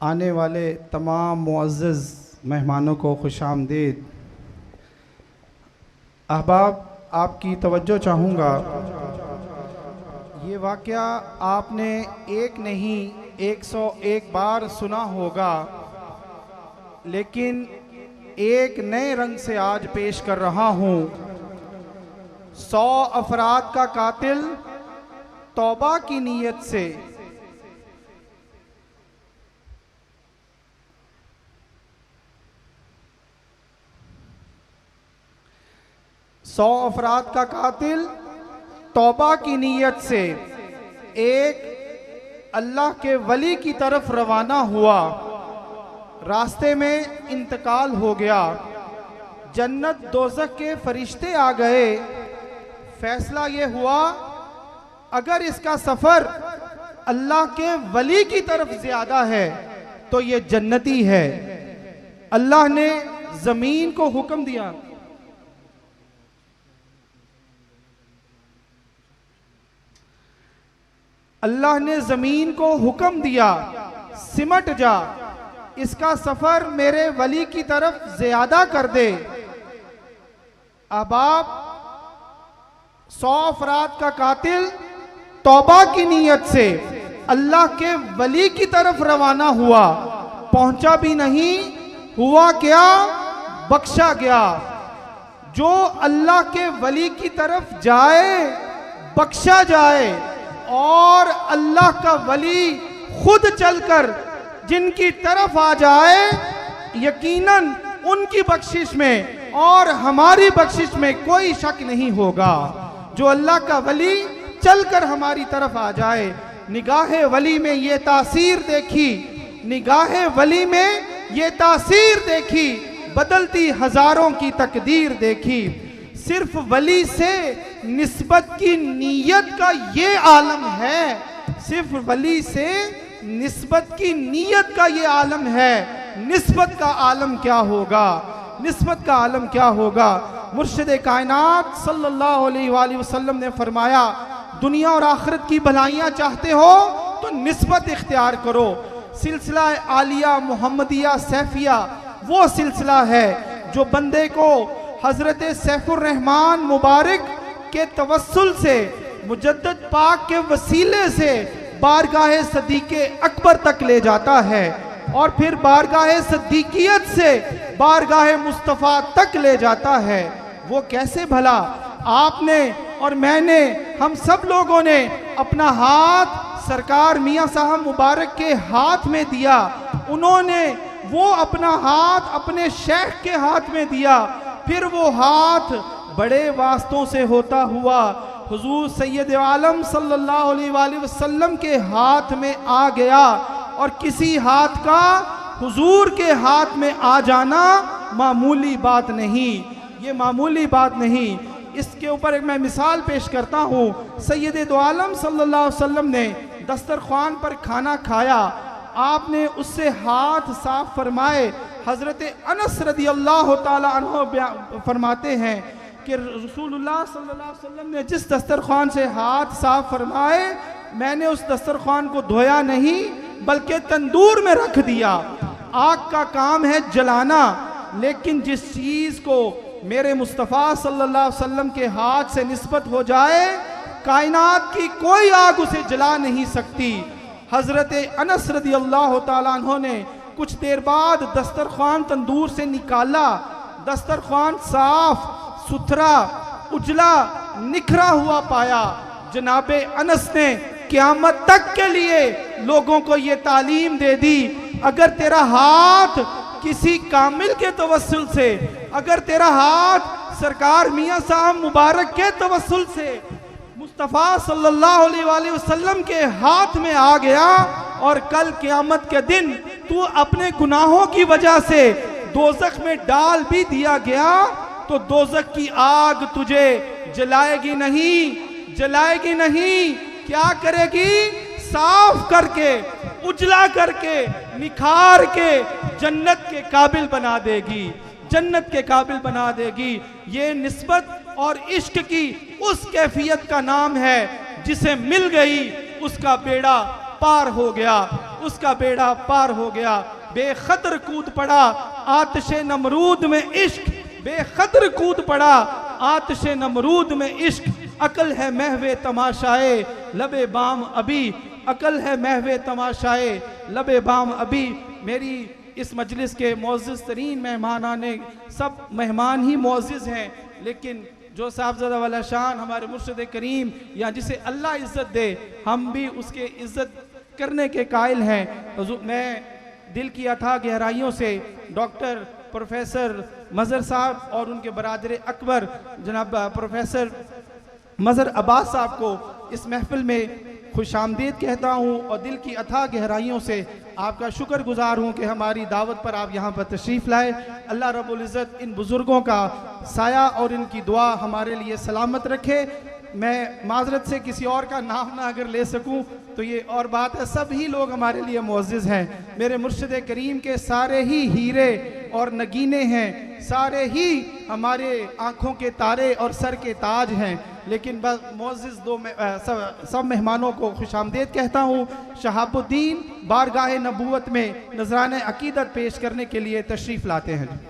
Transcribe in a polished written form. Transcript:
आने वाले तमाम मुअज़्ज़ज़ मेहमानों को खुशामदीद। अहबाब, आपकी तवज्जो चाहूँगा। ये वाक़या आपने एक नहीं 101 बार सुना होगा, लेकिन एक नए रंग से आज पेश कर रहा हूँ। 100 अफराद का कातिल तौबा की नीयत से अफराद का कातिल तौबा की नीयत से एक अल्लाह के वली की तरफ रवाना हुआ। रास्ते में इंतकाल हो गया। जन्नत दोज़ख के फरिश्ते आ गए। फैसला ये हुआ, अगर इसका सफ़र अल्लाह के वली की तरफ ज़्यादा है तो ये जन्नती है। अल्लाह ने ज़मीन को हुक्म दिया, अल्लाह ने ज़मीन को हुक्म दिया, सिमट जा, इसका सफ़र मेरे वली की तरफ ज़्यादा कर दे। अब आप 100 अफराद का कातिल तौबा की नीयत से अल्लाह के वली की तरफ रवाना हुआ। पहुंचा भी नहीं, हुआ क्या? बख्शा गया। जो अल्लाह के वली की तरफ जाए बख्शा जाए, और अल्लाह का वली खुद चलकर जिनकी तरफ आ जाए, यकीनन उनकी बख्शिश में और हमारी बख्शिश में कोई शक नहीं होगा। जो अल्लाह का वली चलकर हमारी तरफ आ जाए। निगाहे वली में ये तासीर देखी, निगाहे वली में ये तासीर देखी, बदलती हजारों की तकदीर देखी। सिर्फ वली से निस्बत की नीयत का ये आलम है, सिर्फ वली से निस्बत की नीयत का ये आलम है। निस्बत का आलम क्या होगा? निस्बत का आलम क्या होगा? मुर्शिद कायनात सल्लल्लाहु अलैहि वसल्लम ने फरमाया, दुनिया और आखिरत की भलाइयाँ चाहते हो तो निस्बत इख्तियार करो। सिलसिला आलिया मुहम्मदिया सैफिया वो सिलसिला है जो बंदे को हजरत सैफुर रहमान मुबारक के तवस्सुल से, मुजद्दद पाक के वसीले से बारगाह सदीक़े अकबर तक ले जाता है, और फिर बारगाह सदीकियत से बारगाह मुस्तफ़ा तक ले जाता है। वो कैसे भला? आपने और मैंने, हम सब लोगों ने अपना हाथ सरकार मियाँ साहब मुबारक के हाथ में दिया। उन्होंने वो अपना हाथ अपने शेख के हाथ में दिया। फिर वो हाथ बड़े वास्तों से होता हुआ हुजूर सैयद आलम सल्लल्लाहु अलैहि वसल्लम के हाथ में आ गया। और किसी हाथ का हुजूर के हाथ में आ जाना मामूली बात नहीं, ये मामूली बात नहीं। इसके ऊपर एक मैं मिसाल पेश करता हूँ। सैयद दो आलम सल्लल्लाहु अलैहि वसल्लम ने दस्तरख्वान पर खाना खाया, आपने उससे हाथ साफ फरमाए। हजरत अनस रदी अल्लाह ताला अन्हु फरमाते हैं कि रसूलुल्लाह सल्लल्लाहु अलैहि वसल्लम ने जिस दस्तरख्वान से हाथ साफ फरमाए, मैंने उस दस्तरख्वान को धोया नहीं बल्कि तंदूर में रख दिया। आग का काम है जलाना, लेकिन जिस चीज़ को मेरे मुस्तफ़ा सल्लल्लाहु अलैहि वसल्लम के हाथ से निस्बत हो जाए, कायनात की कोई आग उसे जला नहीं सकती। हजरत अनस रदी अल्लाह ताला अन्हु ने कुछ देर बाद दस्तरख्वान तंदूर से निकाला। दस्तरख्वान साफ सुथरा उजला निखरा हुआ पाया। जनाबे अनस ने क़यामत तक के लिए लोगों को ये तालीम दे दी, अगर तेरा हाथ किसी कामिल के तवस्सुल से, अगर तेरा हाथ सरकार मियाँ साहब मुबारक के तवस्सुल से मुस्तफ़ा सल्लल्लाहु अलैहि वसल्लम के हाथ में आ गया, और कल क़यामत के दिन तू अपने गुनाहों की वजह से दोज़ख में डाल भी दिया गया, तो दोज़ख की आग तुझे जलाएगी नहीं, जलाएगी नहीं। क्या करेगी? साफ करके, उजला करके, निखार के जन्नत के काबिल बना देगी, जन्नत के काबिल बना देगी। ये निस्बत और इश्क की उस कैफियत का नाम है जिसे मिल गई उसका बेड़ा पार हो गया। उसका बेड़ा पार हो गया। बेखतर कूद पड़ा आतिशे नमरूद में इश्क, बेखतर कूद पड़ा आतिशे नमरूद में इश्क। अकल है महवे तमाशाए लबे बाम अभी, अकल है महवे तमाशाए लबे बाम अभी। मेरी इस मजलिस के मोअज़्ज़िज़ तरीन मेहमान आने, सब मेहमान ही मोअज़्ज़िज़ हैं, लेकिन जो साहबज़ादा वाला शान हमारे मुर्शिद करीम या जिसे अल्लाह इज़्ज़त दे, हम भी उसके इज़्ज़त करने के कायल हैं। मैं दिल की अथाह गहराइयों से डॉक्टर प्रोफेसर मज़हर साहब और उनके बरादर अकबर जनाब प्रोफेसर मज़हर अब्बास साहब को इस महफिल में खुश आमदीद कहता हूँ और दिल की अथाह गहराइयों से आपका शुक्रगुजार हूँ कि हमारी दावत पर आप यहाँ पर तशरीफ़ लाए। अल्लाह रब्बुल इज़्ज़त इन बुज़ुर्गों का साया और इनकी दुआ हमारे लिए सलामत रखे। मैं माजरत से किसी और का नाम ना अगर ले सकूं तो ये और बात है, सब ही लोग हमारे लिए मुअज़्ज़िज़ हैं। मेरे मुर्शिद करीम के सारे ही हीरे और नगीने हैं, सारे ही हमारे आँखों के तारे और सर के ताज हैं। लेकिन बस मुअज़्ज़िज़ सब मेहमानों को खुशामदीद कहता हूँ। शहाबुद्दीन बारगाह नबूवत में नज़राने अकीदत पेश करने के लिए तशरीफ़ लाते हैं।